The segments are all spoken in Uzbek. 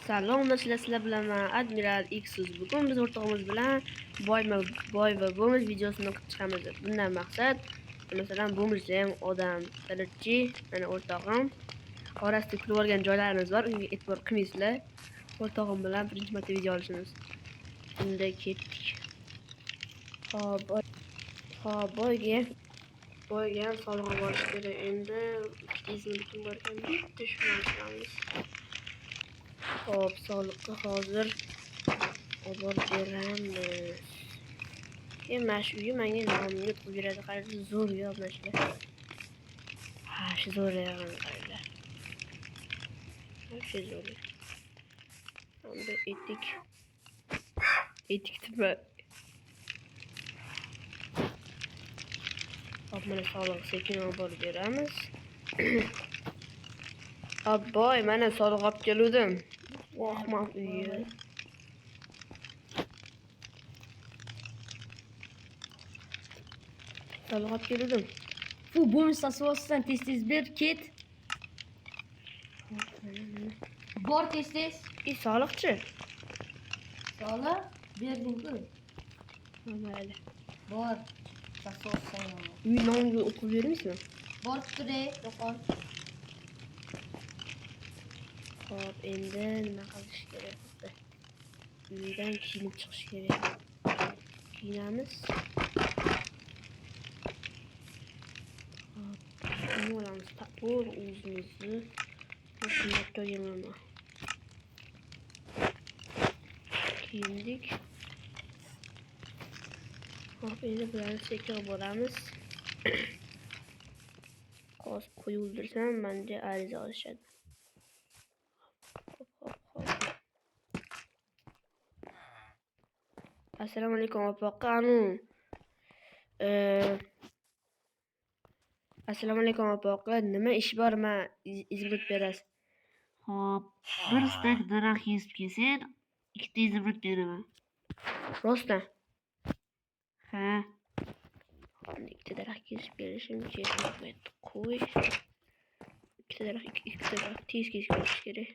Salom do'stlar, sizlar bilan men Admiral Xuz. Bugun biz o'rtog'imiz bilan boy va bo'miz videosini chiqamiz. Bundan maqsad, masalan, bo'mizda ham odam, talabchi, mana o'rtog'im orasida kulib olgan joylarimiz bor. Unga e'tibor qilmaysizlar. O'rtog'im bilan birinchi marta video olishimiz. Unda ketdik. Hop, boyga ham soliq olish kerak. Endi ikkitasiga butun bor ekan, bitta shuni olamiz. Hop, soliqqa hozir olib beramiz. Mana shu uyi menga nomini qo'yib beradi. Qarang, zo'r yo'q mana shu. Ha, shu zo'r yo'q qaranglar. Shu zo'r. Endi etik tipi. Hop, mana soliq sekin olib beramiz. Hop, boy, mana soliq olib keldim. Voh, men uyi. Soliq olib keldim. Bu bo'miz asosidan tez ber ket. Bor tez. Soliqchi. Soliq berding-ku. Mayli. Bor. Asosidan. Uy nomiga o'qib bermaysizmi? Bor turay, do'kon. Hop, endi nima qilish kerak? Uydan kiyinib chiqish kerak. Kiyinamiz. Hop, nima olamiz? Tapur o'zimizni mashinada yemama. Kiyindik. Hop, endi bularni sekin boramiz. Hozir qo'y o'ldirsam, menga ariza olishadi. Hop. Assalomu alaykum opaqa. Assalomu alaykum opaqa. Nima ish bor? Men izmrit berasiz. Hop, bir stak daraxt kesib kelsin, ikkita izmrit beraman. Rostdan. Ha, Ikkita daraxt kesib berishim kerak. Qo'y. Ikkita daraxt tez kesib berish kerak.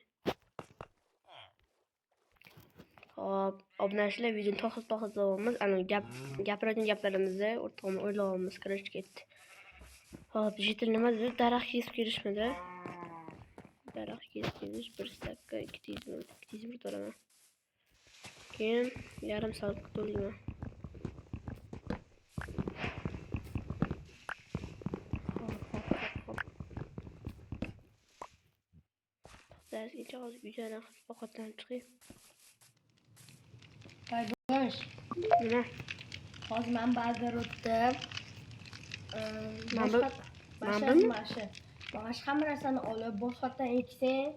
Hop, obunachilar videoni to'xtatamiz. Gapiradigan gaplarimizni o'rtog'im o'ylabimiz kirishib ketdi. Hop, jitil nima dedi? Daraxt kesib kelishmidi? Daraxt kesib kelish bir stakka 200 bir olaman. Keyin yarim soatga to'layman. Hop. Darsgacha hozir uydan ovqatlanib chiqay. Bosh. Nima? Hozir men bazar o'tdim. Bosh hamma narsani olib, boshqatdan eksang,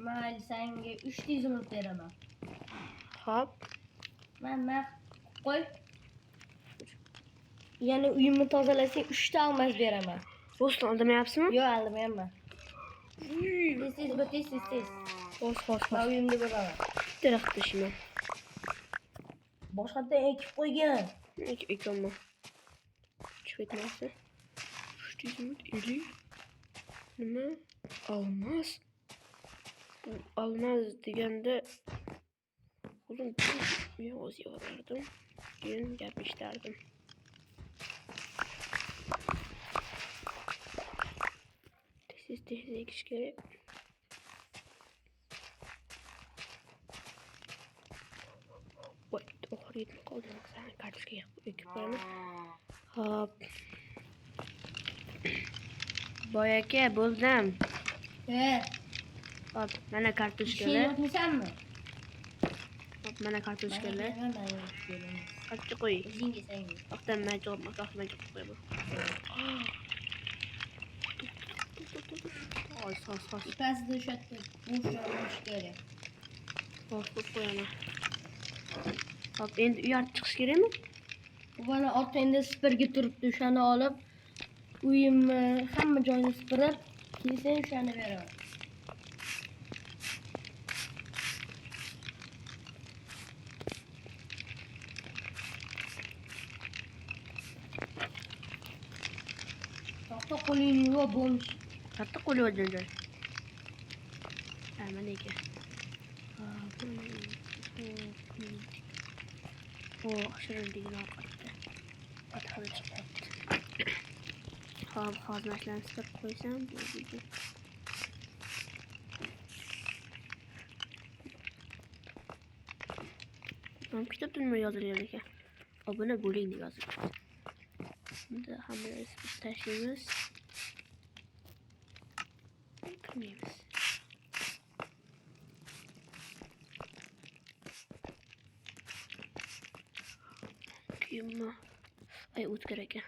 mayli senga 300 ming beraman. Hop. Men qo'y. Yana uyimni tozalasang 3 ta olmas beraman. Rostdan aldamayapsizmi? Yo'q, aldamayapman. Tez. Hop. Men uyimda bo'laman. Daraxt tashima. Boshqatdan ekib qo'ygan. Ekanman. Chiqaytmasa. 300 ming ili. Nima? Olmas. Bu olmas deganda o'zim yo'q yorardim. Keyin gap eshitardim. Tez ekish kerak. Voy, oxiri yetib qoldim. Sen kartoshka ekib qo'yaman. Hop. Boy aka, bo'ldim. Hop, mana kartoshkalar. Yo'qmisanmi? Hop, mana kartoshkalar. Qancha qo'y? O'zingga senga. Vaqtdan javob qo'yaman. Sos. Pastda o'shatdi. Bo'sh joylash kerak. Hop, qo'yaman. Hop, endi uy olib chiqish kerakmi? Bana orqangda supurgi turibdi, o'shani olib, uyimni hamma joyini supurib, kelsang o'shani beraman. To'xta, qo'lingni yuvib bo'lmish. Katta qo'li o'rdanjar. Mana ekan. shirinligini ovqatda. Qattiq chiqyapti. Hop, hozir mashinani isitib qo'ysam bo'ldi. Kitobda nima yozilgan ekan? Obuna bo'ling deb yozilgan. Bunda hamma isitib tashlaymiz. Qilmaymiz. Kiyimni o'tkir ekan.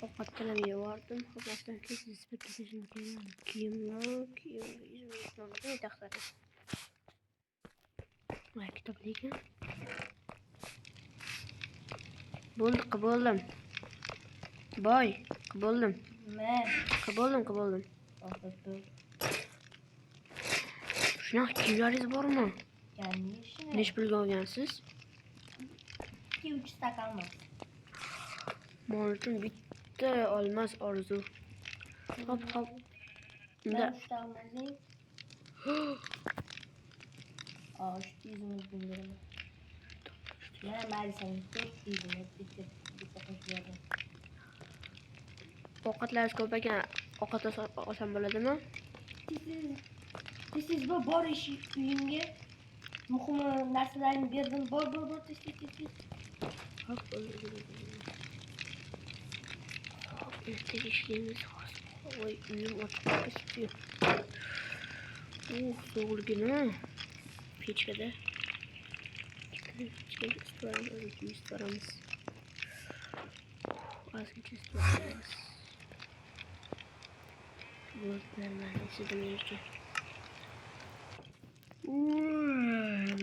Ovqatdan yevardim. Ovqatdan keyin isitib kiyimni taxtadim. Voy, kitob ekan. Bo'ldi, qildim. Boy, qildim. Qildim. Shunaqa kiyimlaringiz bormi? Necha pulga olgansiz? 2-3 stakan bor. Men uchun bitta olmas orzu. Hop. Unda uchta olmasang. Şu yüzümü bulurum. Yana maalesef 400'ümü bitti koşuyorum. ovqatlaringiz ko'p ekan, ovqat olsam bo'ladimi? Siz bu bor ish uyimga muhim narsalarni berdim. Bor tez. Hop, ertaga ishlaymiz. Voy, uyim ochiq ketdi. So'g'ligini pechkada isitamiz. Ozgincha isitamiz.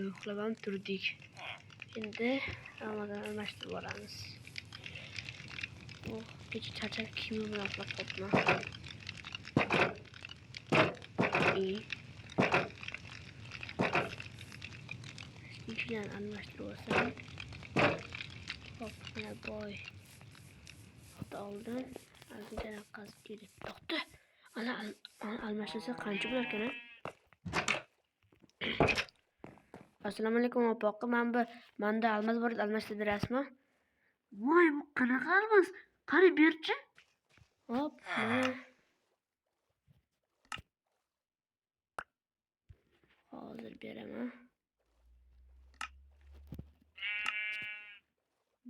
Uxlab turdik. Endi Ramazon almashtirib boramiz. Kecha charchab kiyimim bilan uxlab qolibman. İçinden almashtirib olsam. Hop, mana boy. Hatta oldim. Ozgincha qazib kelib to'xta. Ana almashtirsa qancha bo'lar ekan? Assalomu alaykum opa. Menda almas bor, almashtirib berasizmi? Voy, bu qanaqa almas? Qani berchi? Hop, mana. Hozir beraman.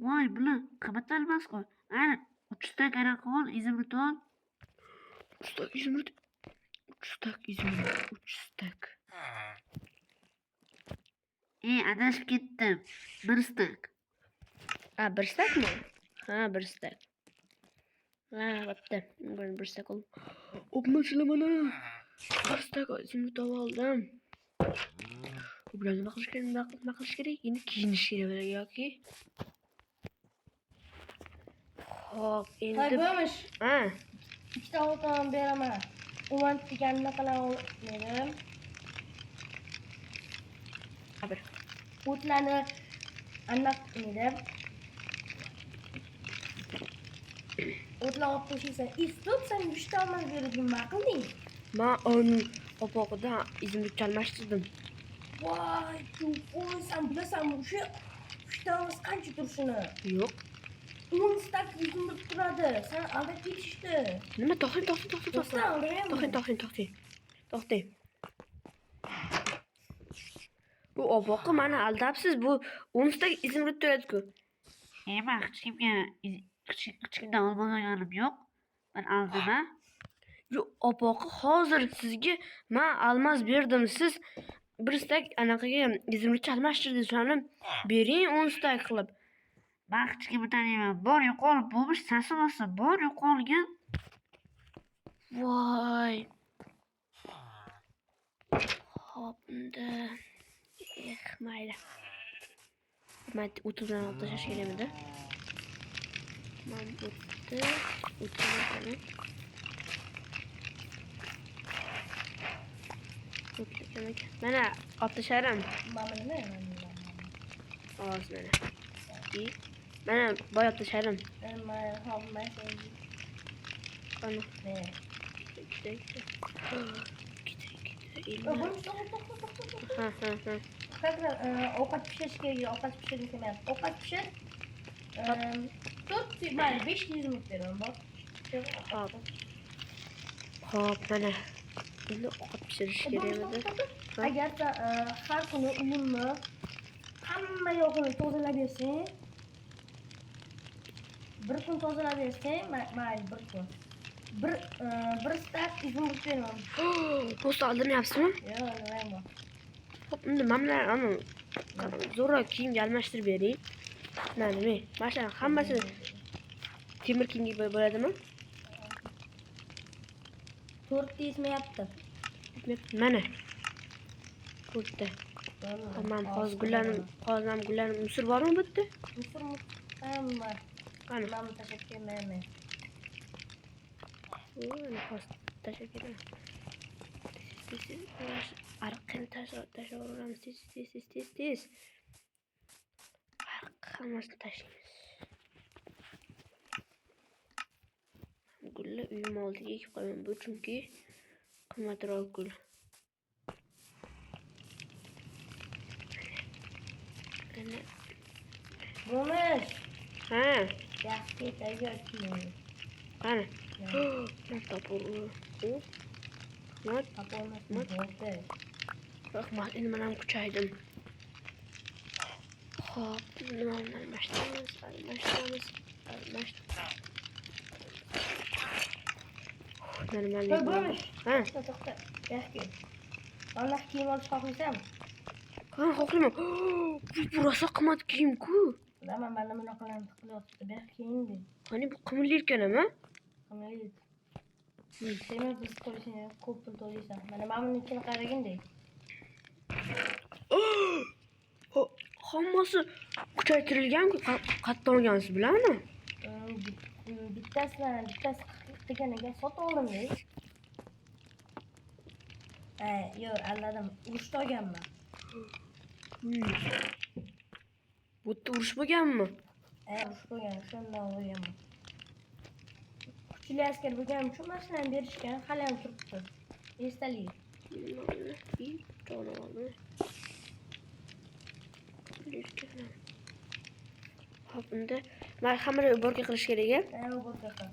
Voy, bular qimmat almas-ku. Ana 3 stak anaqon izimrit ol. 3 stak izimrit. 3 stak. Adashib ketdim. 1 stak. 1 stakmi? Ha, 1 stak. Bo'pti. 1 stak oldim. O'pmasizlar mana. 1 stak izimrit oldim. Bu bilan nima qilish kerak? Endi kiyinish kerak yoki hop, endi Hay bo'lmish. Ha. 2 ta oltam beraman. Uman deganini qilaman. Bir o'tlarni aniq edi. O'tlar olib qo'shilsan, istib sen 3 ta olmas berdim, nima qilding? Men uni opoqidan izimni chalmashtirdim. Voy, sen bilasanmi o'sha 3 ta olmas qancha turishini? Yo'q. 10 stak izimni turadi. Sen aldab ketishdi. Nima? To'xtang. Bu opoqi meni aldabsiz. Bu 10 stak izimni turadi-ku. Men kichkina olmos olganim yo'q. Men aldim. Yo'q, opoqi hozir sizga men almas berdim. Siz 1 stak anaqaga izimni chalmashtirdi. Shuni bering 10 stak qilib. Men kichkina taniyman. Bor yo'qolib bo'lmish, sasimasa bor yo'qolgan. Voy. Hop, unda. Mayli. Men 30 dan olib tashlash kerak edi. Men o'tdi. Mana otlasharim. Mana nima? Hozir mana. İyi. Mana boy otlasharim. Nima olmasa. Qani. Ne? Ikkita. Ha. Ha. Qadar ovqat pishirish kerak, ovqat pishirgim kelmayapti. Ovqat pishir. 4 mayli 500 minut beraman, bor. Hop, mana. Endi ovqat pishirish kerak edi. Agarda har kuni uyimni hamma yog'ini tozalab bersang, bir kun tozalab bersang, mayli bir kun. Bir stat izimlik beraman. Post oldiryapsizmi? Yo'q, nima? Hop, endi mana ana zo'rroq kiyimga almashtirib bering. Mana, masalan, hammasi temir kiyimga bo'ladimi? 4 desmayapti. Mana. To'rtta. Tamam, hozir gullarni musor bormi bu yerda? Musor hamma. Qani. Mana tashakkur mayman. Mana hozir tashakkur. Arqani tashlaveramiz. Tez. Hammasini tashlaymiz. Gullar uyim oldiga ekib qo'yaman. Bu chunki qimmatroq gul. Ana. Bo'lmish. Ha. Yaxshi tayyor kiyim. Qani. Mana topur. Bo'ldi. Rahmat, endi men ham kuchaydim. Hop, nimani almashtiramiz. Normallik. Ha. To'xta. Yaxshi. Mana kiyim olish xohlasam, Qani xohlayman. Bu rosa qimmat kiyim-ku. bilaman, mana bunaqalarni qilyapti. Bir kiyindi. Qani bu qimmatli ekan-a? Qimmat. Sen biz ko'rishni ko'p pul to'laysan. Mana bunikini qaraganda. Hammasi kuchaytirilgan-ku. Qayerdan olgansiz bilammi? Bittasi deganiga sotib oldim-da. Yo'q, anladim. Urushda olganman. Bu yerda urush bo'lganmi? Urush bo'lgan, shundan olganman. Kuchli askar bo'lganim uchun mashinani berishgan, hali ham turibdi. Esdalik. Hop, unda mana xamirni uborga qilish kerak-a? Uborga qil.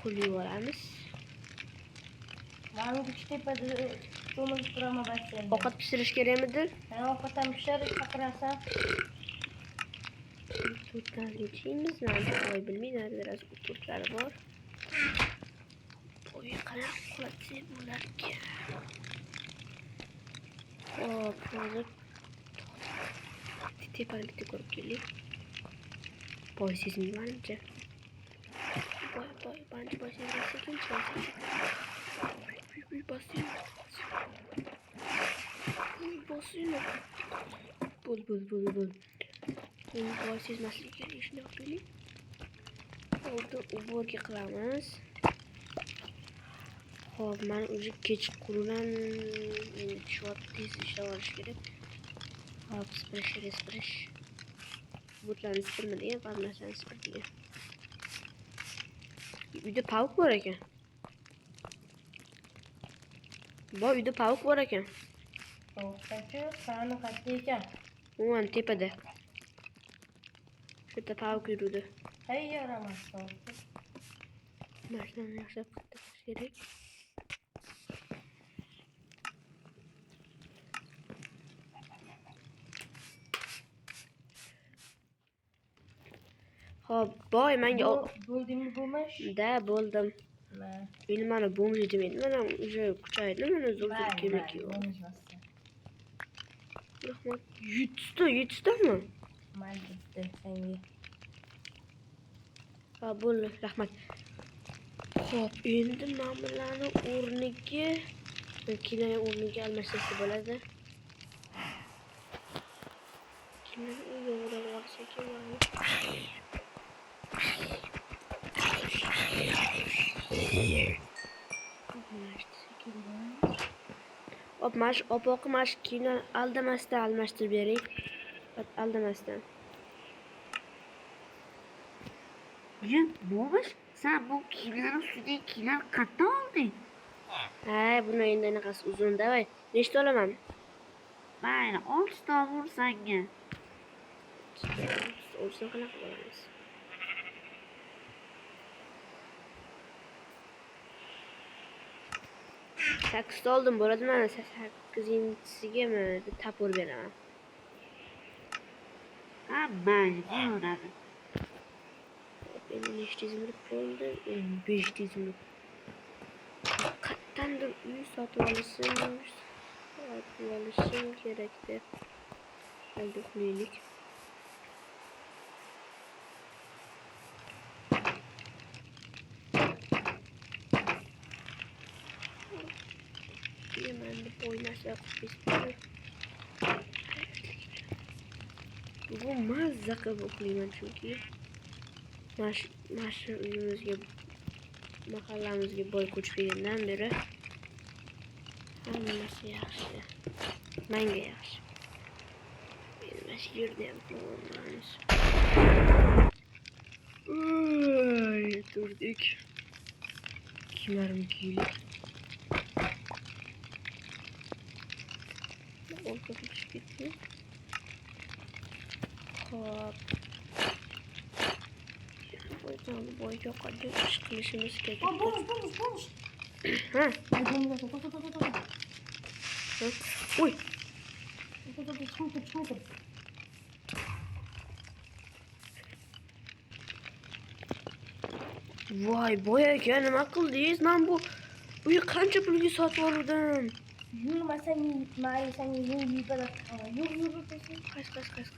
Qo'lni yuboramiz. Mana bu tepada cho'milib turaman basseynda. Ovqat pishirish kerakmidi? Ovqat ham pishirib chaqirasan. To'rtlarni yechimiz, voy bilmayman, biraz to'rtlari bor. Voy qanaqa qulatsak bo'larkan. Hop, hozir tepani bitta ko'rib keling. Boy sezmaymancha. Boy, boy sezmaysiz. Bosin. Bul. Boy sezmaslik kerak, ishni qiling. Oldi uborga qilamiz. Hop, mana o'zi kechqurun tez ishlab olish kerak. Hop, spirish. Butlarni spirmagan, bir narsani spirmagan. Uyda pavuk bor ekan. Uyda pavuk bor ekan. To'xtachi, sani qayerda ekan? O'man tepada. Shu yerda pavuk yurdi. Tayyor emas. Mashinani yaxshilab qattiqlash kerak. Hop, boy menga bo'ldingmi bo'lmish? Da, bo'ldim. Endi mana bo'mji demaydi. Mana уже kuchaydi, mana zo'r kerak yo'q. Rahmat. 700 mi? Mayli, senga. Ha, bo'ldi, rahmat. Hop, endi ma'mullarni o'rniga, kinoya o'rniga almashtirsa bo'ladi. Kinoya o'rniga olsa kerak. Opoqi mana shu kiyimni aldamasdan almashtirib bering. Aldamasdan. Ya bo'lmish, sen bu kiyimlar ustidagi kiyimlar qayerdan olding? Ha, buni endi anaqasi uzun davay. Nechta olaman? Mayli, 6 ta ur senga. O'zini qanaqa bo'lamiz? 8 ta oldim, bo'ladimi? 8-sigami tapur beraman. Ha, mayli, bo'laveradi. Endi nechta izimlik bo'ldi? 5 ta izimlik. Qayerdandir uy sotib olishim kerak-da. Endi uxlaylik. Yemen deb o'ynasa qo'yib. Bugun mazza qilib uxlayman chunki mana shu uyimizga mahallamizga boy ko'chib kelgandan beri hammasi yaxshi. Menga yaxshi. Men mana shu yerda ham qolamiz. Turdik. Kiyimlarim kiydik. Orqa tushib ketdi. Hop. Boyga qadar ish qilishimiz kerak. Bo'lmish. Ha? Uy. Chiqib. Voy, boy aka, nima qildingiz? Men bu uyni qancha pulga sotib oldim? Yurmasang, maylisang, yuribada. Yur. Qays.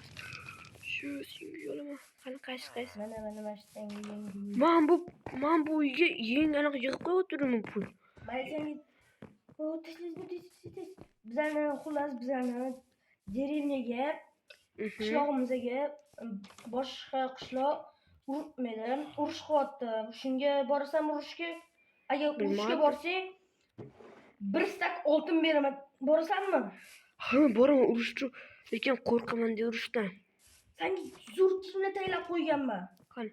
Shu senga yo'lama. Qani qays. Mana mashtan yeng. Men bu uyga anaqa yig'ib qo'yib o'tirdim pul. Maylisang, tez. Bizlarni deravernaga, qishlog'imizga boshqa qishloq urmaydi, urush qilyapti. Shunga borsam urushga, agar urushga borsang, 1 stak oltin beraman. Borasanmi? Ha, boraman urushga, lekin qo'rqaman de urushdan. Senga zo'r kiyimlar tayyorlab qo'yganman. Qani.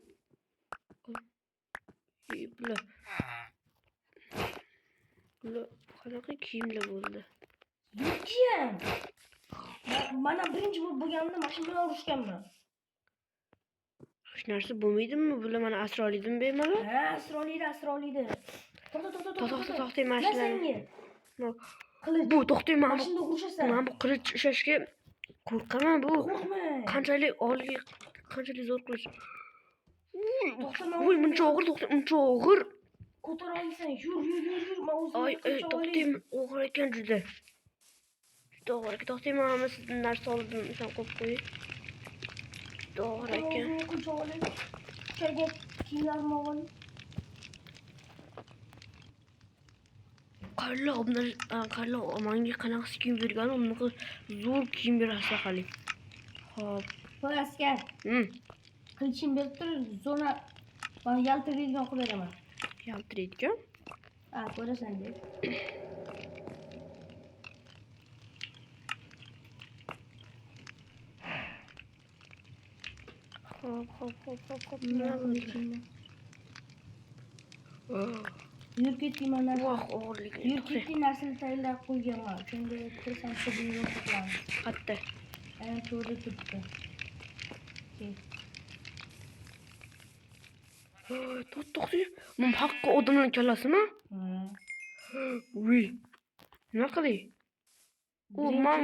Bular qanaqa kiyimlar bo'ldi? Zo'r kiyim. Mana birinchi bo'lganimda mashina bilan urushganman. Hech narsa bo'lmaydimi? Bular mana asroliydimi bemalol? Ha, asroliydi. To'xtang mashinalarni. Qilich. Bu to'xtang, men Mashinada urushasan. bu qilich ushlashga qo'rqaman bu. Qo'rqma. Qanchalik zo'r qilich. To'xtama. Voy, muncha og'ir. Ko'tara olsan, yur. Men o'zim Ay, to'xtang, og'ir ekan juda. Juda og'ir ekan. To'xtang, men hamma sizdan narsa oldim, sen qo'yib qo'ying. Juda og'ir ekan. Choyga kiyimlarni oldim. Qalla, menga qanaqa kiyim bergan, unaqa zo'r kiyim berasa qali. Hop. Voy askar. Qilichim berib tur, zona men yaltiraydigan qilib beraman. Yaltiraydigan? Ha, ko'rasan deb. Hop. Nima qilishingni? Yur ketding mana. Voh, og'irligi. Yur ketding narsani tayyorlab qo'yganman. Shunga kirsam pulni yo'qotamiz. Qatta. Ana to'g'ri turibdi. To'xtang. Men haqqi odamlar kallasimi? Ha. Uy. Nima qilay? Men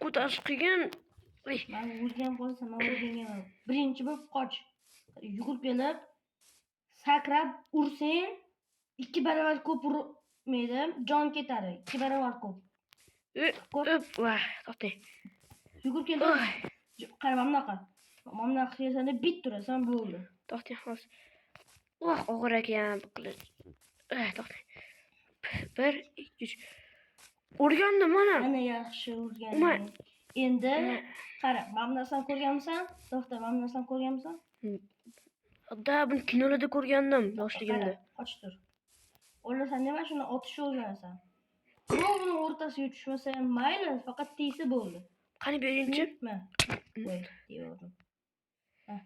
ko'tarish qiyin. Men urgan bo'lsam, men urganman. Birinchi bo'lib qoch. Yugurib kelib, sakrab ursang, 2 barobar ko'p urmaydi, jon ketadi. 2 barobar ko'p. Voh, to'xtang. Yugurib kelib, qara mamnaqa. Mamnaqa qilsanda bit turasan bo'ldi. To'xtang, hozir. Voh, og'ir ekan bu qilich. To'xtang. 1, 2, 3. Urgandim mana. Ana yaxshi urgan. Endi qara, mamnasan ko'rganmisan? To'xta, mamnasan ko'rganmisan? Da, buni kinolarda ko'rgandim yoshligimda. Och tur. O'ylasan nima shuni otishni o'rganasan. Birovning o'rtasiga tushmasa ham mayli, faqat tegsa bo'ldi. Qani berinchi. Tushunibmi? Voy, deyordim. Ha.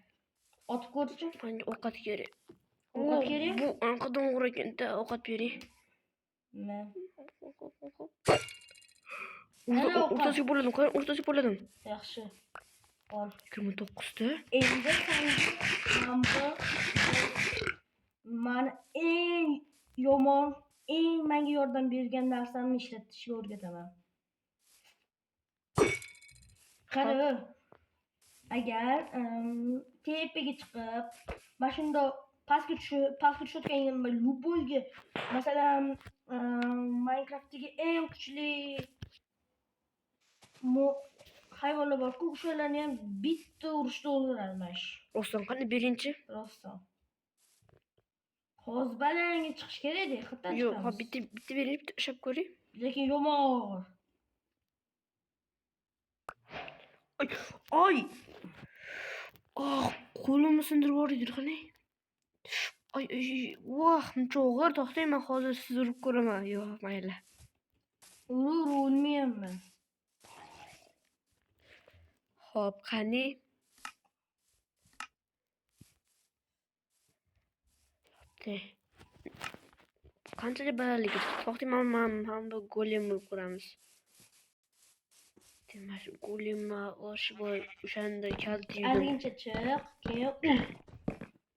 Otib ko'rchi. Menga ovqat kerak. Ovqat kerak? Bu anqadan uğrakanda ovqat bering. Nima? O'rtasiga bo'ladim, o'rtasiga bo'ladim. Yaxshi. Ol. 29 ta. Endi mana eng yomon, eng menga yordam bergan narsamni ishlatishga o'rgataman. Qara. Agar tepaga chiqib, mana shunda pastga tushayotgan luboyga, masalan, Minecraftdagi eng kuchli hayvonlar bor-ku, o'shalarni ham bitta urishda o'ldiradi mana shu. Rostdan qani berinchi. Rostdan. Hozir balanga chiqish kerak-da, xatdan Yo'q, chiqamiz. bitta berib ishab ko'ring. Lekin yomon og'ir. Ay. Qo'limni sindirib yubordi qani. Ay, voh, muncha og'ir. To'xtang, men hozir sizni urib ko'raman. Yo'q, mayli. O'lmayapman. Xo'p, qani? Qanchaga balandligi? To'xtang, men bu golemni ko'ramiz. Demak, golemni oshi bor, o'shanda kalti yurdim. Ozgincha chiq, keyin ur.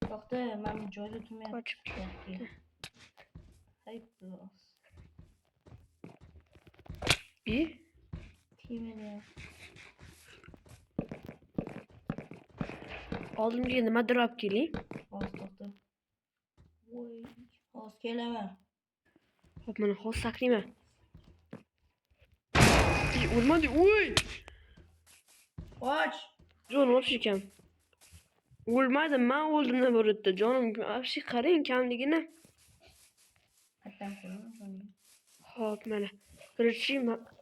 To'xta, men joyda turmayapman. Qochib ketdi. Hayplos. Timini. Oldimga nimadir olib keling. Hozir to'xta. Voy, hozir kelaman. Xo'p, mana hozir saklayman. O'lmadi, voy! Qoch. Jonim olib ekan. O'lmadim, men o'ldim nima bo'ldi? Jonim, afshi qarang kamligini. Qatdan qo'yaman. Xo'p, mana. Birinchi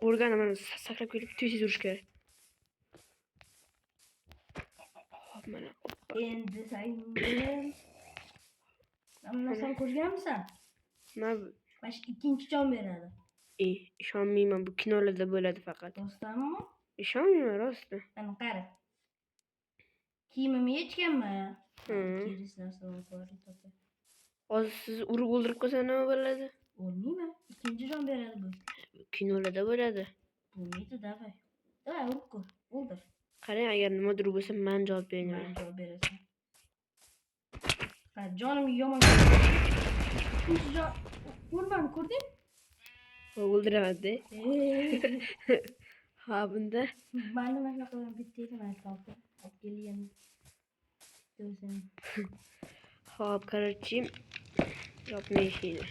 o'rganaman, sakrab kelib tez urish kerak. Xo'p, mana. Endi saying. Narsani ko'rganmisan? Mana Mana shu ikkinchi jon beradi. Ishonmayman, bu kinolarda bo'ladi faqat. Rostdanmi? Ishonmayman, rosti. Ana qara. Kiyimimni yechganman. Kerak narsani ko'rib to'xta. Hozir siz urib o'ldirib qo'ysa nima bo'ladi? O'lmayman. Ikkinchi jon beradi bu. Kinolarda bo'ladi. Bo'lmaydi, davay. Davay, urib ko'r. O'ldir. Qarang, agar nimadir bo'lsa, men javob Men beraman. javob berasan. Ha, jonimga yomon. Ikkinchi jon urmani ko'rding? O'ldiraman-da. Ha, bunda Mani mana qilaman, bitta edi mana qoldi. Olib kelgan. Do'zim. Xo'p, qarorchi. Yopmayishini.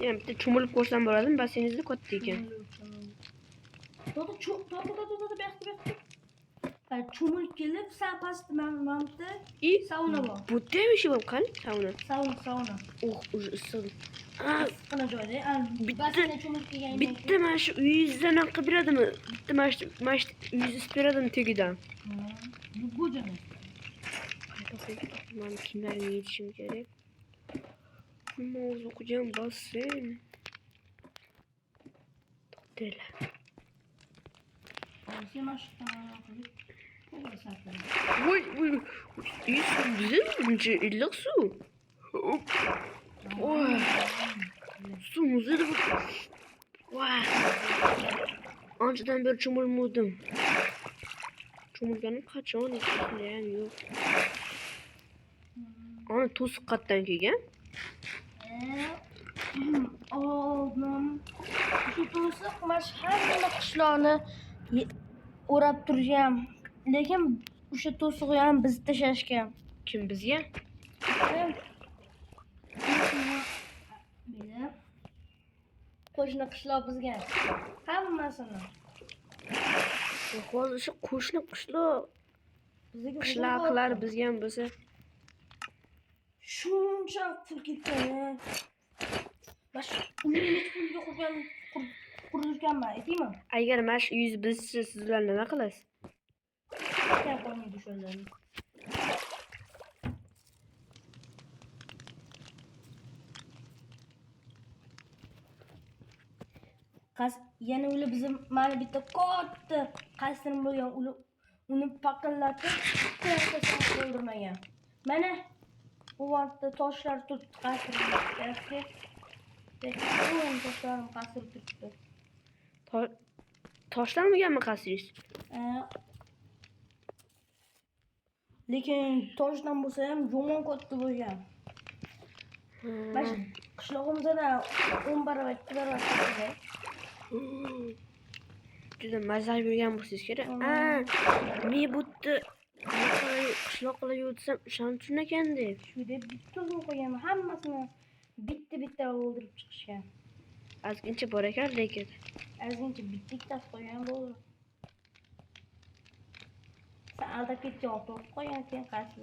Yana bitta cho'milib ko'rsam bo'ladimi? Basseyningizda katta ekan. To'xta, baqti. Cho'milib kelib, sal pastda mana sauna bor. Bu demishi bor, qani? Sauna. Уже issiq. Issiqqina joyda. Basseynga cho'milib kelgan. Bitta mana shu uyingizdan qilib beradimi? Bitta mana shu uyingizni isib beradimi tegidan? Bu joyda. Men kimlarni yetishim kerak? Mavzu o'qigan basseyn. To'xtanglar. Sen mana shu tomonga qilib, to'g'ri sarfla. Voy, suv güzel bunca iliq suv. Voy. Suv muzli bu. Voy. Anchadan beri cho'milmadim. Cho'milganim qachon esimda ham yo'q. Ana to'siq qayerdan kelgan? Shu to'siq mana shu hamma qishloqni o'rab turgan. Lekin o'sha to'siqni ham biz tashlashgan. Kim bizga? Qo'shni qishloq bizga. Hammasini. Hozir shu qo'shni qishloq qishloqlar bizga ham bo'lsa shuncha pul ketgan. Bash uyni pulga qurdirganman, aytaymi? agar mana shu uyingiz bizcha sizlar nima qilasiz? Qolmaydi o'shalarni. yana ular bizim mana bitta katta qasrim bo'lgan uni paqillatib tashlab o'ldirmagan. Mana bu vaqtda toshlar turibdi qasrimda. Toshlarim qasir turibdi. Toshlanmaganmi qasringiz? Lekin toshdan bo'lsa ham yomon katta bo'lgan. Mana qishlog'imizda 10 barobar, 2 barobar katta. Juda mazali bo'lgan bo'lsangiz kerak. Men bu yerda qishloq qilayotsam o'shaning uchun ekanda. Shu deb bitta qo'yganman. Hammasini bitta o'ldirib chiqishgan. Ozgincha bor ekan lekin. Ozgincha bittasi qo'ygan bo'ldi. Sen aldab ketgan o'tib qo'ygan keyin qaysi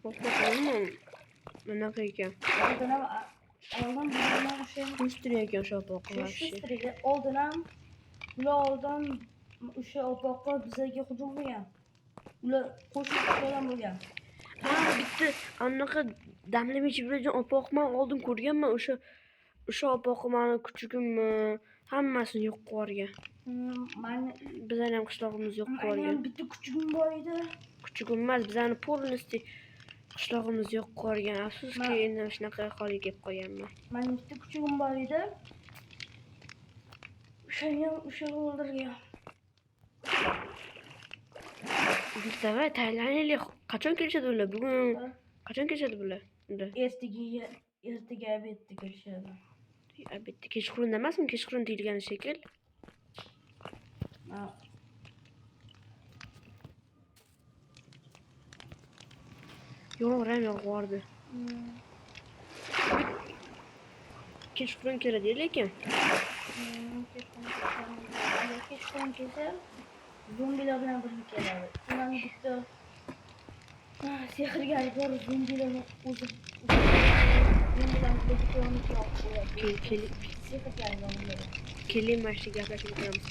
O'qiyman. Bunaqa ekan. oldin bilmam o'sha Mustri ekan o'sha opoqlar. oldin ham ular oldin o'sha opoqlar bizga hujum qilgan. Ular qo'shib qilgan bo'lgan. Bitta anaqa damlamichi bilan opoqman oldin ko'rganman o'sha opoqman kuchugimmi hammasini yo'q qilgan. Bizlar ham qishlog'imiz yo'q qilgan. Bitta kuchugim bor edi. Kuchugim emas, bizlarni polnosti qishlog'imiz yo'q qilgan. Afsuski endi shunaqa holga kelib qolganman. Mening bitta kuchugim bor edi. O'sha o'ldirgan. Davay tayyorlanaylik. Qachon kelishadi ular? Bugun qachon kelishadi bular? Ertaga obedda kelishadi. Obedda kechqurunda emasmi? Kechqurun deyilgan shekil. Yog'ordi. Kechqurun keladi lekin. Kechqurun kelsa zombilar bilan birga keladi. Ularning bitta sehrgar bor, zombilarni o'zi zombilarni o'zi Keling. sehrgar zombilar. Keling mana shu gaplashib o'tiramiz.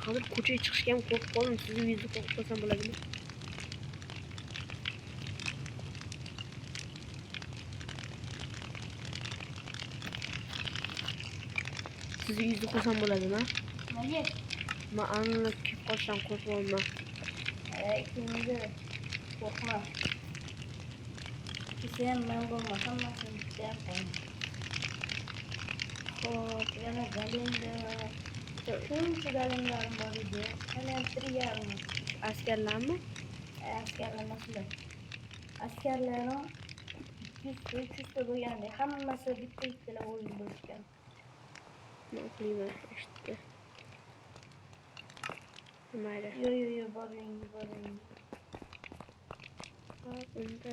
Hozir ko'chaga chiqishga ham qo'rqib qoldim. Sizni yuzni qo'rqib qolsam bo'ladimi? Sizni yuzni qo'ysam bo'ladimi? Nega? Men anglab kelib qolsam qo'rqyapman. Ikkinchi qo'rqma. Sen men bo'lma, hammasini bitta qo'y. Xo'p, yana galinda. Shuncha galinlarim bor edi. Mana 3,5. Askarlarmi? Askarlar emaslar. Askarlarim 200-300 ta bo'lganda hammasi bitta o'yin bo'lishgan. O'qiyman, eshitdi. Mayli. Yo, boring. Unda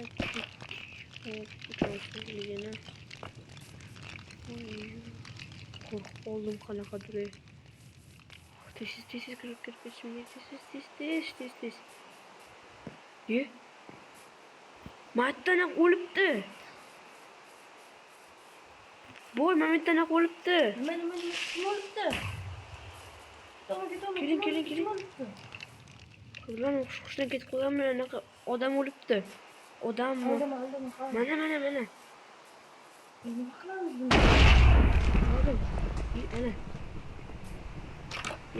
qo'rqib qoldim qanaqa duray. Tez kirib ketishimga tez. Ye? Matdan o'libdi. Boy, Mamatdan o'libdi. Nima o'libdi? Keling. Ulan hushdan ketib qolganman, anaqa odam o'libdi. Odammi? Oldin. Mana. Nima qilamiz buni? Ana.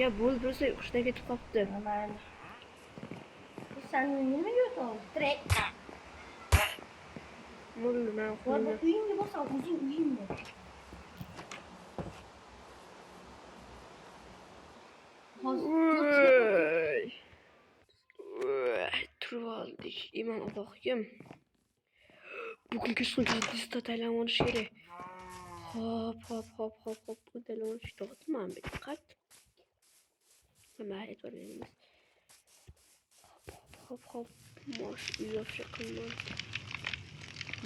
Ya bo'lsa hushdan ketib qolibdi. Mayli. Sen nimaga yo'talding? Trek. Nima Borda uyingga borsan, o'zing uyingda. Turib oldik. Imon Allohim. Bugun kechqurun tezda tayyorlanib olish kerak. Hop. Bu tayyorlanish to'g'rimi? Diqqat. Nima aytib beramiz? Hop. Mosh uyga qilmay.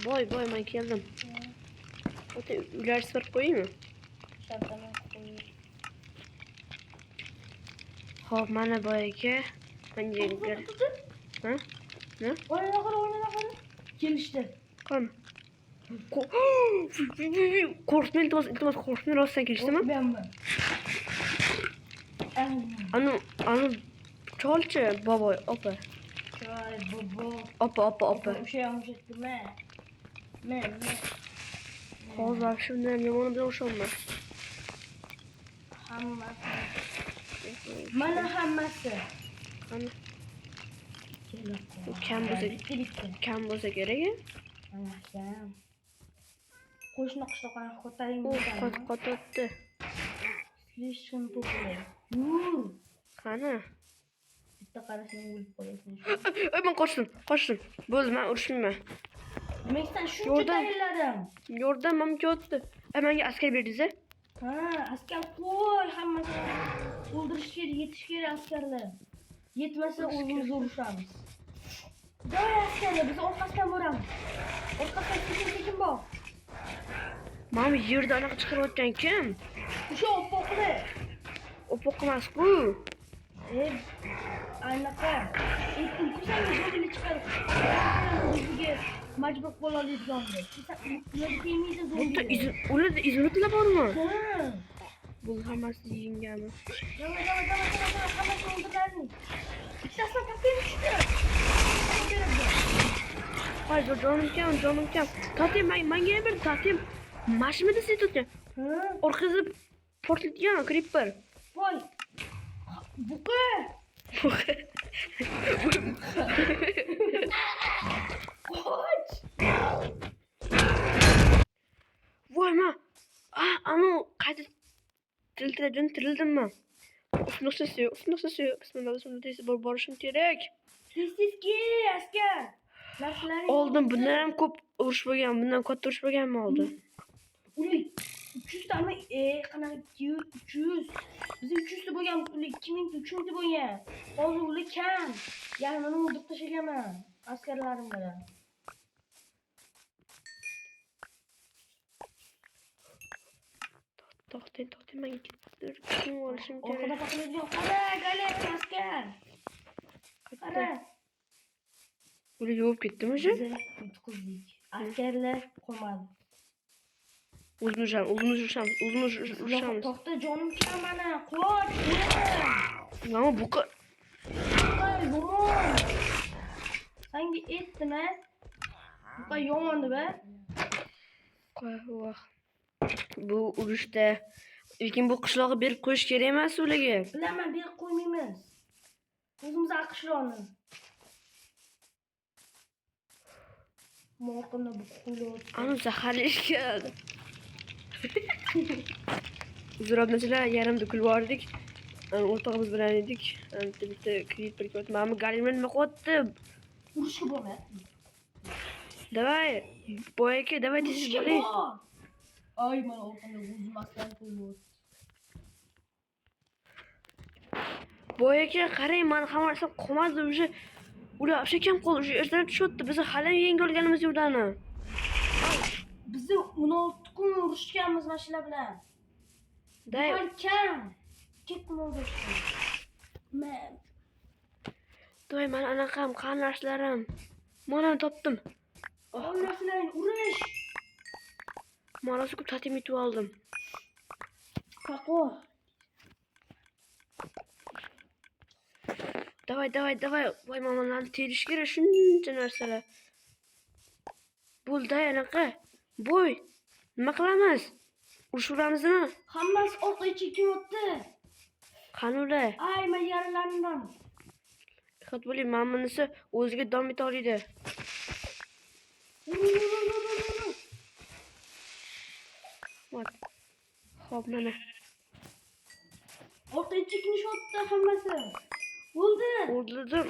Boy, men keldim. O'ta ular sirib qo'yingmi? Shartani qo'y. Hop, mana boyga. Panjanglar. Ha? Ne? O'yna qara. Kelishdi. Qani. Qo'rqmay, iltimos qo'rqmay rostdan kelishdimi? Anu cholchi boboy, opa. Choy, bobo. Opa. O'sha ham o'shatdimi? Men. Hozir shundan yomon bilan o'xshamayman. Hammasi. Mana hammasi. Qani Kelib kam bo'lsa bitta. kam bo'lsa kerak. Yaxshiyam. Qo'shni qishloqdan xo'taring U bo'ladi. qototdi. Slishim to'playdi. Yur. Qani? Bitta qarasang o'lib qolasan. Ey, men qochdim. Bo'ldi, men urushmayman. Demak, sen shuncha Yordam. tayinladim. Yordam menga o'tdi. Menga askar berdingiz-a? Ha, askar qo'y, hammasini o'ldirish kerak, yetish kerak askarlar. Yetmasa o'zimiz urushamiz. Voy askarlar, biz orqasidan boramiz. Orqasidan sekin bor. Mana bu yerda anaqa chiqarayotgan kim? O'sha oppoqli. Opoq emas-ku. Anaqa. Kursanga jo'g'ini chiqarib. O'ziga majbur bo'ladigandir. Ular tegmaydi zombilar. Ularda izmitlar bormi? Ha. Bu hammasi yengami? Davay, hammasini o'ldirardik. Bittasini topib tushdi. Hay, jonim kam. Tatim, menga bir tatim. Mashmida setotgan. Ha. Orqasida portlaydigan creeper. Voy. Buqa. Qoch. Voy, men anu qayta tirildim. Ufnoqsa suyo. Bismillah, borishim kerak. Tez-tezki askar. Narxlaring Oldin bundan ham ko'p urush bo'lgan, bundan katta urush bo'lganmi oldin? Ular 300 tami, qanaqa 300. Biz 300 ta bo'lganmiz, ular 2000 ta, 3000 ta bo'lgan. Hozir ular kam. Yarmini o'ldirib tashlaganman askarlarim bilan. To'xtang, menga kim olishim Orqada kerak. paqlaydigan qara, gale askar. Qara. Ular yuvib ketdimi o'sha? Biz yutqizdik. Askarlar qolmadi. O'zimiz urushamiz. To'xta, jonim kam mana. Qoch, Mana bu Buqa yomon. Senga aytdim-a? Buqa yomon deb-a? Voh. Bu urushda lekin bu qishloqni berib qo'yish kerak emas ularga. Bilaman, berib qo'ymaymiz. O'zimiz aqishloqni. Moqimni bu qo'yib. Ani zaharlashgan. Uzrobnachilar yarimda kulvordik. O'rtog'imiz bilan edik. Bitta creeper ko'rdim. Mana bu galimni nima qilyapti? Urushga borma. Davay, boyaka, davay tez bo'ling. Ay, mana orqamda o'zmasdan qo'yib. Boyaka, qarang, meni hamma narsa qolmadi o'sha. Ular o'sha kam qoldi, o'sha ertalab tushyapti. Biz hali yangi olganimiz yo'qdani. Biz 16 kun urushganmiz mashina bilan. Day, Kam. Ketdim o'ldirishdi. Men davay, mana anaqam, qarindoshlarim. Mana topdim. Oilasizlar urush. Mana shu ko'p tatim yutib oldim. Qaqo. Davay. Voy, mamalarni terish kerak shuncha narsalar. Bo'ldi anaqa. Voy, nima qilamiz? Urushuramizmi? Hammasi orqaga chekib o'tdi. Qani ular? Ay, men yaralandim. Xat bo'ling, mana bunisi o'ziga dom eta oladi. Xo'p, mana. Orqaga chekinishyapti hammasi. Bo'ldi. O'ldirdim.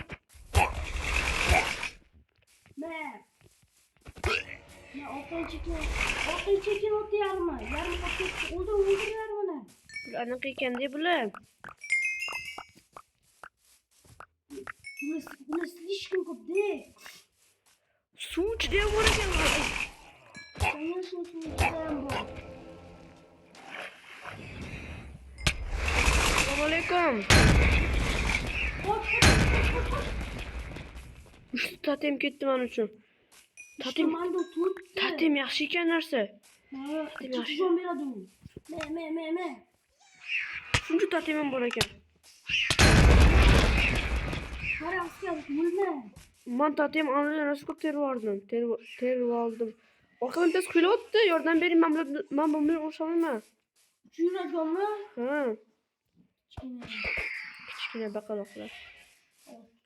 Men orqaga chekinyapti yarmi. Yarmi qolib o'ldirlar buni. Bular anaqa ekan-da bular. Buni slishkim ko'p-da. Suv ichida ham bor ekan. Конечно, suvda ham bor. Assalomu alaykum. Uchta tatim ketdi men uchun. Tatim yaxshi ekan narsa. Yaxshi jon beradi u. Men. Shuncha tatimim bor ekan. Qara askar, o'lma. Men tatim oldim, narsa ko'p terib oldim. Orqadan bitta kuylayapti. Yordam bering, men bu bilan urisha olmayman. Yuragimmi? Ha, Kichkina. kichkina baqaloqlar.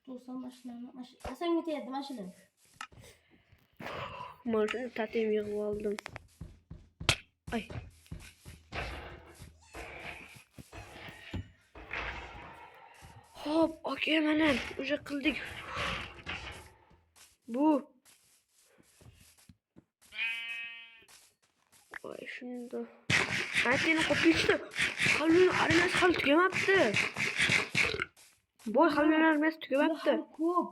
To'sam mashinani. Asanga tegadi mashina. Men shuni tatim yig'ib oldim. Ay. Hop, aka mana o'sha qildik. Bu. Voy shunda. Aytini qo'pishdi. Qalbini arinasi hali tugamabdi. Boy qalbini arinasi tugamabdi. Ko'p.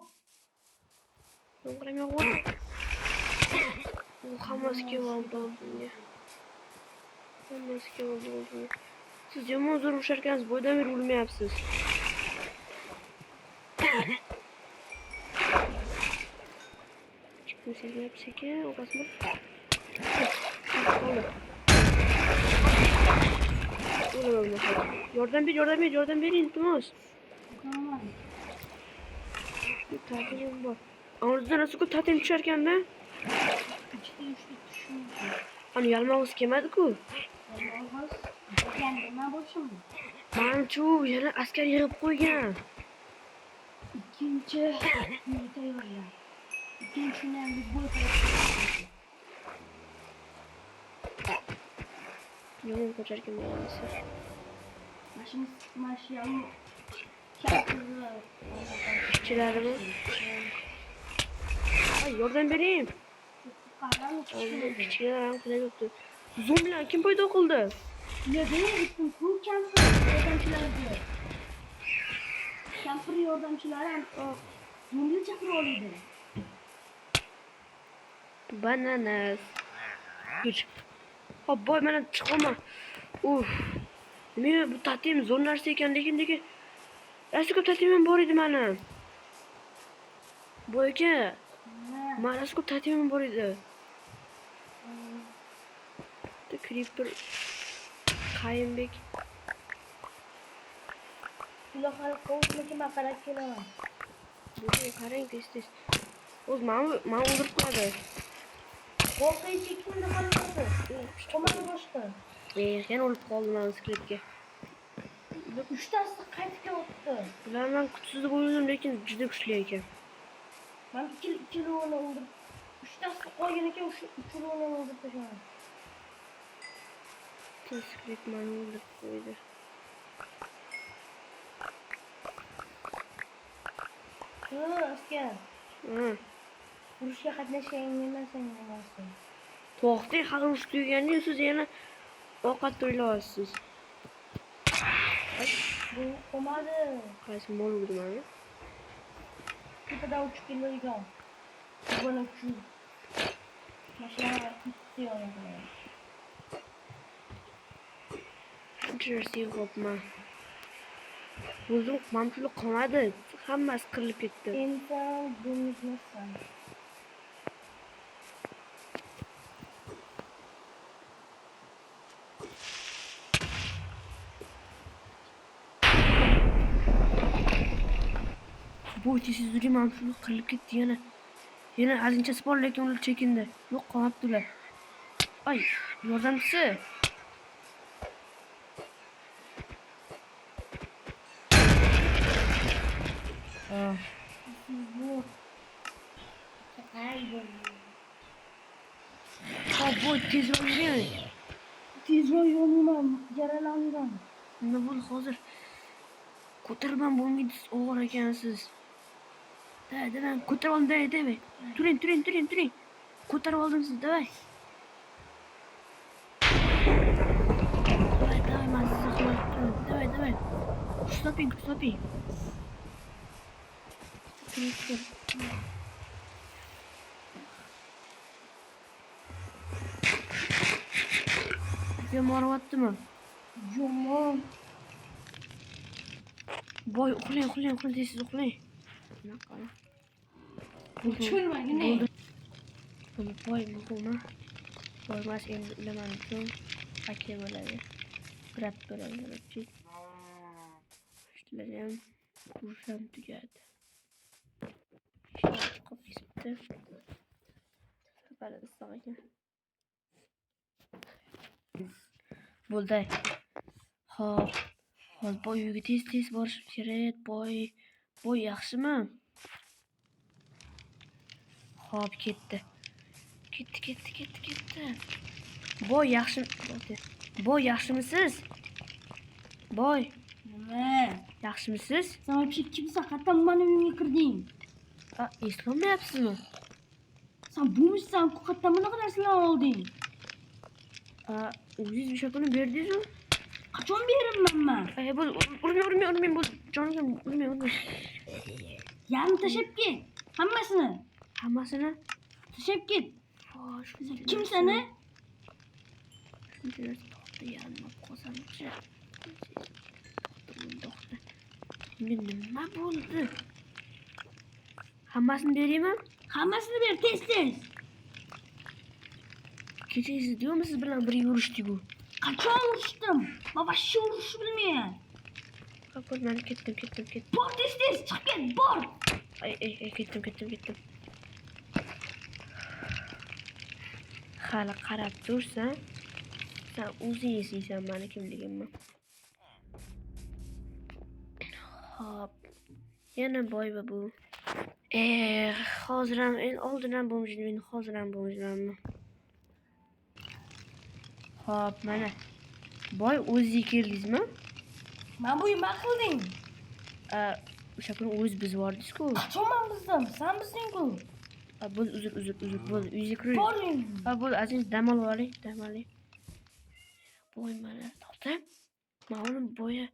To'g'rimi yo'q? U hammasiga oldi o'zimga. Hammasiga oldi o'zimga. Siz yomon zo'r usharkansiz, boydan beri o'lmayapsiz. Chiqib sezmayapsiz ekan, o'qasmi? Yordam bering, iltimos. Tamam. Tatim bor. Orada nasıl ku tatim tusharkanda? Ikkita uchta tushundim. Ani yalmog'iz kelmadi-ku. Yolg'iz. Endi nima bo'lishim? Manchu yana askar yig'ib qo'ygan. Ikkinchi yo'l tayyorla. Ikkinchini ham bo'y tayyorla. Yomon qo'sharkan bo'lsa. Mashinam katta. Ishchilarimi? Ay, yordam bering. Qaram Kichkinalar ham qilib yotdi. Zombilar kim paydo qildi? Nega ikkin ku kampir yordamchilarga. Kampir yordamchilari ham zombi chaqirib oldi. Bananas. Kuch. Hop, boy mana chiqaman. Uf. Men bu tatim zo'r narsa ekan, lekin Rasiko ko'p tatimim bor edi mana. Boy aka. Mana rasiko ko'p tatimim bor edi. Creeper Qayinbek. Ular hali qovutmaga qarab kelaman. Buni qarang tez. O'z men o'ldirib qo'yadi. Voqea chekindi qoldi. Qo'may boshqa. Yana o'lib qoldim men skriptga. Uchtasi qaytib kelibdi. Ulardan kuchsiz bo'ldim, lekin juda kuchli ekan. Men ikkilovini o'ldirib. Uchtasi qolgan ekan, o'sha ikkilovini o'ldirib tashladim. Skript meni o'ldirib qo'ydi. Askar. Urushga qatnashganingni emassan emassan. To'xtang, hali urush tugaganda siz yana ovqat to'ylaysiz. Bu qolmadi. Qaysi mol urdi meni? Tepadan uchib keladigan. Buni uchun. Mashina istiyorlar. Shuncha narsa yig'ibman. O'zim mamshuli qolmadi. Hammasi qirilib ketdi. Inson bilmassan. Bu sizga mamshuli qirilib ketdi yana. Yana azinchasi bor, lekin ular chekindi. Yo'q, qolmabdilar. Ay, yordamchisi. Bu Bu tezroq yurgan. tezroq yo'lman yaralandim. Nima bo'ldi hozir? Ko'tarman bo'lmaydi, og'ir ekansiz. Davay, ko'tarib oldim, davay. Turing. Ko'tarib oldim sizni, davay. Davay, men sizni himoya qilaman. Davay. Stoping. Yo'q, Yomon. Boy, uxlang, tezsiz uxlang. Tushunmagin. Boy, muhimi. Boy mas endi ulamani uchun aka bo'ladi. Grab bo'ladi. Ishlar ham kursam tugadi. Chiqib ketdi. Balada issiq ekan. Bo'ldi. Xo'p. Hozir boy uyga tez borish kerak. Boy yaxshimi? Xo'p, ketdi. Ketdi. Boy yaxshimisiz? Boy, Nima? yaxshimisiz? Sen вообще kimsan? Qayerdan meni uyimga kirding? Eslolmayapsizmi? Sen bo'lmishsan-ku, qayerdan bunaqa narsalarni olding? O'zingiz o'sha kuni berdingiz-ku? Qachon beribman men? Bo'ldi, urmang, bo'ldi. Jonim, urmang. Yarni tashlab ket. Hammasini. Hammasini? Tashlab ket. Sen Kimsan? Shunday to'xta, yalinib qolsam-chi. To'xta. Nima bo'ldi? Hammasini beraymi? Hammasini ber, tez. Kecha siz siz bilan birga yurishdik-ku. Qachon urishdim? Men вообще urishni bilmayman. Bo'l, men ketdim. Bor, tez, chiqib ket, bor. Ketdim. Hali qarab tursan, sen o'zing eslaysan meni kimligimni. Hop. Yana boyba bu. Hozir ham oldin ham bo'lmishdim, hozir ham bo'lmishmanmi? Hop, mana. Boy o'zingiz keldingizmi? Men bu nima qilding? O'sha kuni o'z biz bordik-ku. Qachon men bizdim? Sen bizding-ku. Bo'l, uzr, bo'l, uyga kiring. Boring. Bo'l, aziz, dam oling. Boy mana, to'xta. Ma'lum boya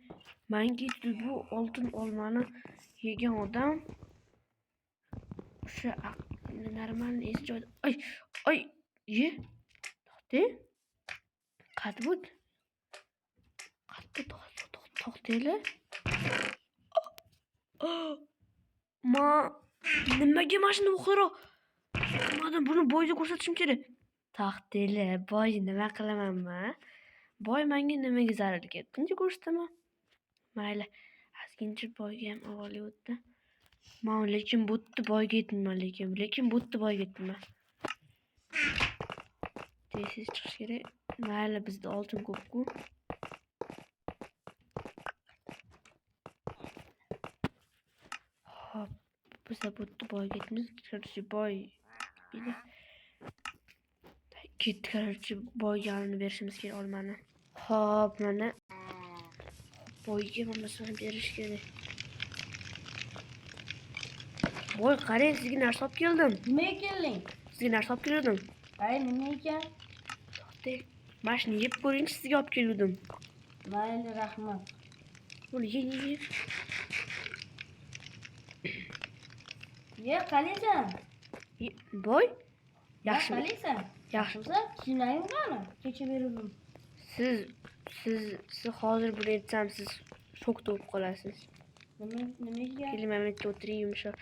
menga bu oltin olmani yegan odam o'sha normal esi joyda. Ay, ye. To'xta. Qatbut. To'xtanglar. Nimaga mashina o'qiro? Madam buni boyga ko'rsatishim kerak. To'xtanglar, boy nima qilaman-man? Boy menga nimaga zarar keldi? Ko'rsataman. Mayli, azgincha boyga ham avval o'tdi. Men lekin bo'tdi boyga yetmayman lekin bo'tdi boyga yetmayman. Tez chiqish kerak. Mayli, bizda oltin ko'p-ku. Hop, bizda bo'tdi boyga yetmaymiz. Короче, boy ketdi, короче, boyga olib berishimiz kerak olmani. Hop, mana boyga bo'lmasini berish kerak. Boy, qarang, sizga narsa olib keldim. Nimaga kelding? Sizga narsa olib keldim. Nima ekan? To'xta. Mana shuni yeb ko'ring, sizga olib keldim. Mayli, rahmat. Bo'l, ye. Ye, qalaysan? Boy, yaxshimi? Qalaysan? Yaxshimisiz? Kiyimlaring qani? Kecha berdim. Siz hozir buni aytsam, siz shokda bo'lib qolasiz. Nimaga? Keling, men yerda o'tiring, yumshoq.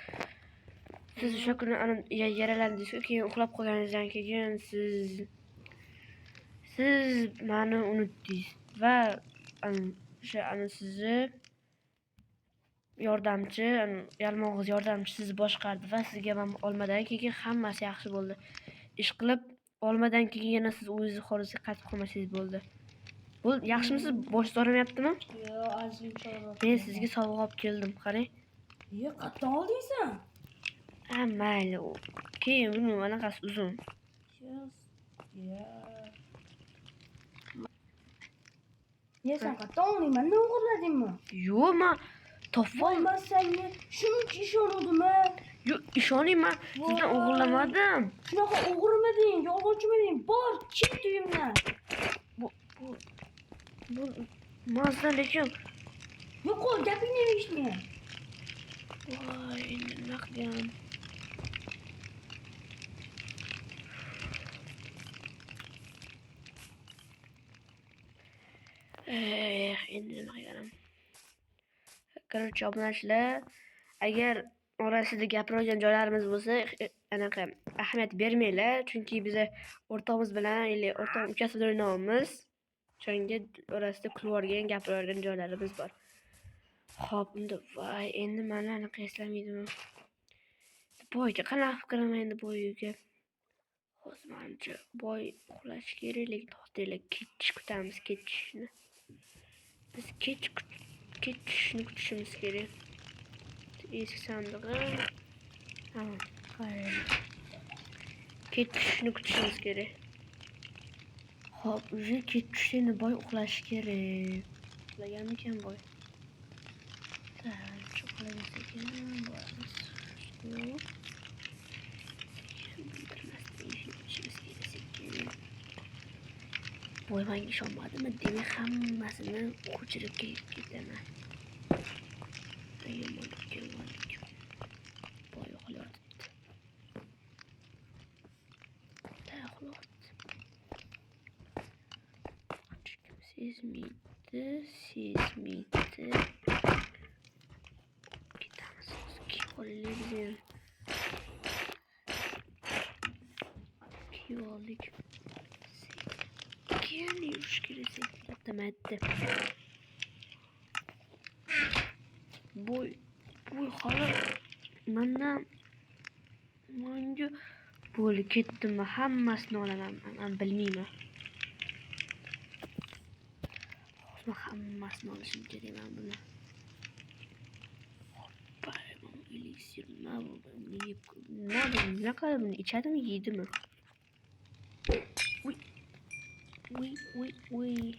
Siz o'sha kuni yaralandingiz-ku, keyin uxlab qolganingizdan keyin siz meni unutdingiz va o'sha sizni yordamchi, yalmog'iz yordamchi sizni boshqardi va sizga men olmadan keyin hammasi yaxshi bo'ldi. Ish qilib olmadan keyin yana siz o'zingiz xorijga qaytib qolmasangiz bo'ldi. Bo'ldi, yaxshimisiz? Bosh og'rimayaptimi? Yo'q, ozgincha og'riyapti. Men sizga sovg'a olib keldim, qarang. Qayerdan oldingsan? Mayli. Keyin buni anaqasi uzun. Sen qayerdan olding? Mendan o'g'irladingmi? Yo'q, men topib Men senga shuncha ishondim. Yo'q, ishoningman, sizdan o'g'irlamadim. Shunaqa o'g'irmiding, yolg'onchimiding? Bor, ket uyimdan. Bu mazza lekin. Yo'q, gapingni eshitmayman. Voy, endi nima qilgan? Endi nima qilganim? Короче, obunachilar, agar orasida gapiradigan joylarimiz bo'lsa, anaqa ahamiyat bermanglar, chunki biz o'rtog'imiz bilan, o'rtog'im ukasi bilan o'ynayapmiz. O'shanga orasida kulib gapiradigan joylarimiz bor. Xo'p, unda voy, endi mana anaqa eslamaydimi? Boyga qanaqa fikrim endi boyga? Hozir manimcha boy uxlash kerak, lekin to'xtanglar, kech kutamiz kechishni. Biz kech tushishni kutishimiz kerak. Eski sandig'i. Tamam, qaraylik. Kech tushishni kutishimiz kerak. Hop, уже kech tushishni boy uxlashi kerak. Uxlaganmikan boy? Tak, uxlagan ekan boy. Yo'q. Boy menga ishonmadimi? Demak, hammasini ko'chirib ketaman. Yomonlikka yomonlik. Boy uxlayotibdi. Uxlayapti. Sezmaydi. Ketamiz. Kiyib oldik. Keyin yurish kerak. Atamaydi. Boy hali menga bo'lib ketdimi? Hammasini olaman. Men bilmayman. Hozir hammasini olishim kerak men buni. Bayram eliksir nima qiladi? Ichadimi, yeydimi? Uy.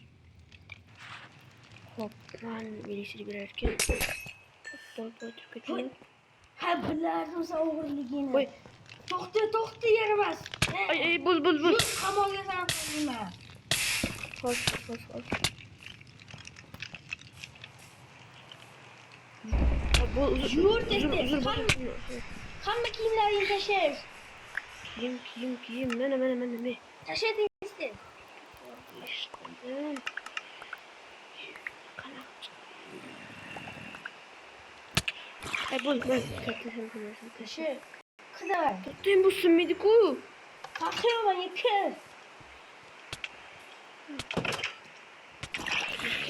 Hop, men eliksir berarkan. Boy turib ketdim. Ha, bilardim sen o'g'irligini. Voy. To'xta, yaramas. Ay, bul. Qamoqqa sanab qo'yma. Hop. Yur tez. Hamma kiyimlaringni tashlash. Kiyim. Mana. Tashlading tez. Ay, bul. Taşı. Kıdar. Tutayım bu sümmidik o. Kalkıyor bana kız.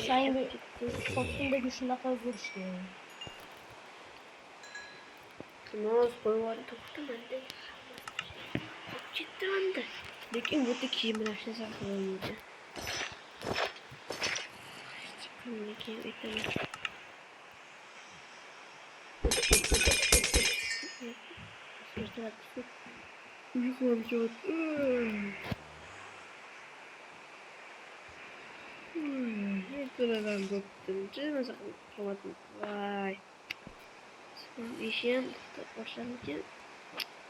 Sen bir soktun şundaqa görüştü. Nasıl koyuyor? Tuttum ben de. Cidden de. Lekin burada kiyimini aşağıya koyuyordu. Kiyim eklemek. Uyuyorum. Yeterden bıktım. Canım sakın. Vay. Son işim başlamışken.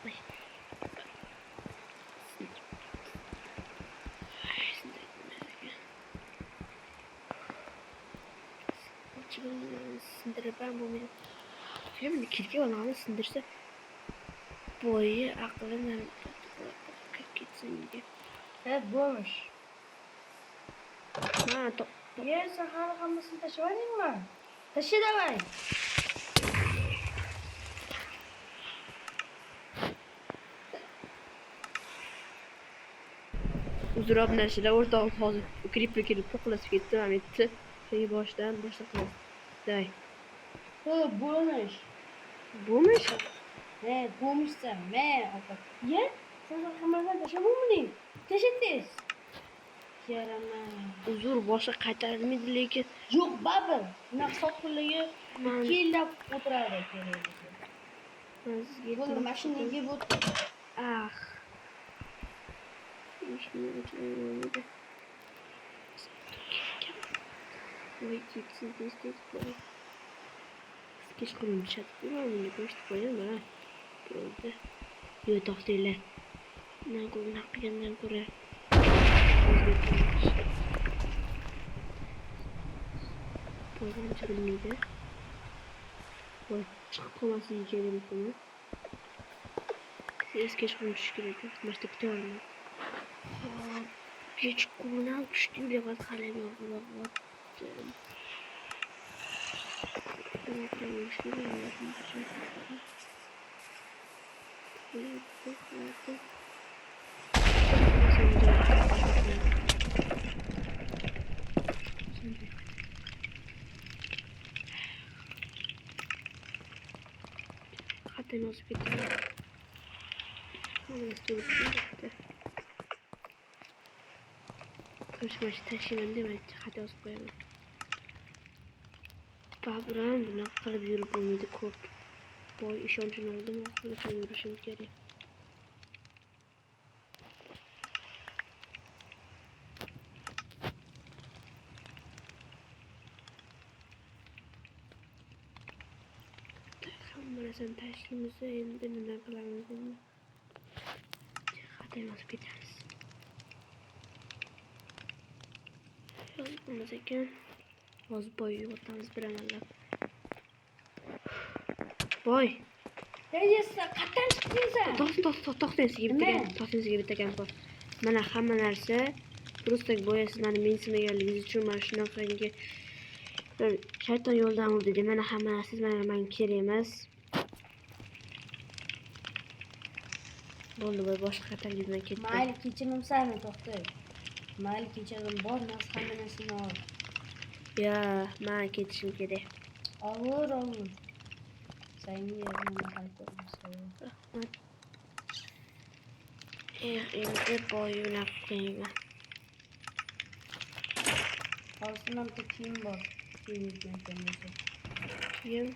Ay. Sindirip ben bu benim. Filmde kirki olanı sindirse boyu aklından kırıp gitsin diye. Evet boymuş. Ha, top. Yer sen hammasını taşımadın mı? Taşı da var. Uzurab narsalar o'rtog'i hozir kirib to'qlashib ketdi, davom etdi. Keyin boshdan boshlaymiz. Day. Boymuş. Bo'lmish? Evet boymuşsan. Yer sen hammasını taşımadın. Taşı tez. Yaramaz. Uzur boshqa qaytarmidi, lekin Yo'q, babir. Bunaqa soqilligi yillab o'tiradi kerak. Bo'ldi, mashinaga o'tir. Ah. Voy, ketsin, tez qo'y. Kechqurun chatib meni go'sht qo'yaman, ha. Bo'ldi. Yo, to'xtanglar. Nima qilgandan ko'ra Boydan bilmaydi. Boy chiqib qolmasin kerak buni. Kechqurun tushib kerak. Maktab kutaman. Kechqurun tushdi, uyg'ot qalab yo'qolibdi. Hatta nasıl bitti? Ama nasıl bitti? Konuşmacı tashlayman demaydi, xat yozib qo'yaman. Babram bunaqa qilib yurib bo'lmaydi, ko'p. Boy ishonchini oldim, qilib yurishim kerak. Hamma narsani tashlaymiz, endi nima qilamiz endi? Xat yozib ketamiz. Yozibmiz ekan. Hozir boy yo'qotamiz bir amallab. Boy. Neyse, qatdan chiqdingsan? To'xtangizga bittagan bor. Mana hamma narsa просто boya sizlarni mensimaganligingiz uchun mana shunaqangi shayton yo'ldan urdi. Mana hamma narsa menga kerak emas. Bo'ldi, boy boshqa xatarlikdan ketdi. Mayli, kechirim sani to'xta. Mayli, kechirim bor, hamma narsani ol. Ya, men ketishim kerak. Olur. Senga nima qilib Endi boyuna qo'yman. Hozir ham kiyim bor. Kiyim.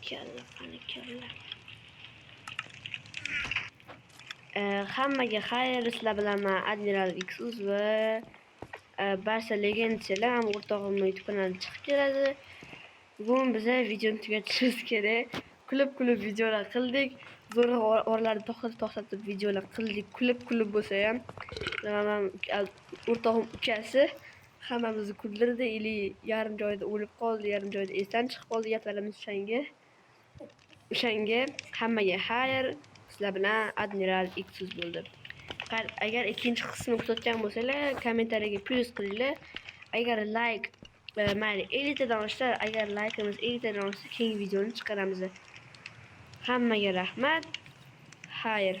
Kalla. Hammaga xayr, sizlar bilan men Admiral Xuz va Barsa legendachilar ham o'rtog'imning YouTube kanaliga chiqib keladi. Bugun biz videoni tugatishimiz kerak. Kulib videolar qildik. Zo'rg'a oralarni to'xtatib videolar qildik. Kulib bo'lsa ham. O'rtog'im ukasi hammamizni kuldirdi. Yarim joyda o'lib qoldi, yarim joyda esdan chiqib qoldi. Gaplarimiz o'shanga hammaga xayr. Sizlar bilan Admiral Xuz bo'ldi. Agar ikkinchi qismini kutayotgan bo'lsanglar, kommentariyaga plus qilinglar. Agar like mayli 50 tadan oshsa, agar likeimiz 50 tadan oshsa, keyingi videoni chiqaramiz. Hammaga rahmat. Xayr.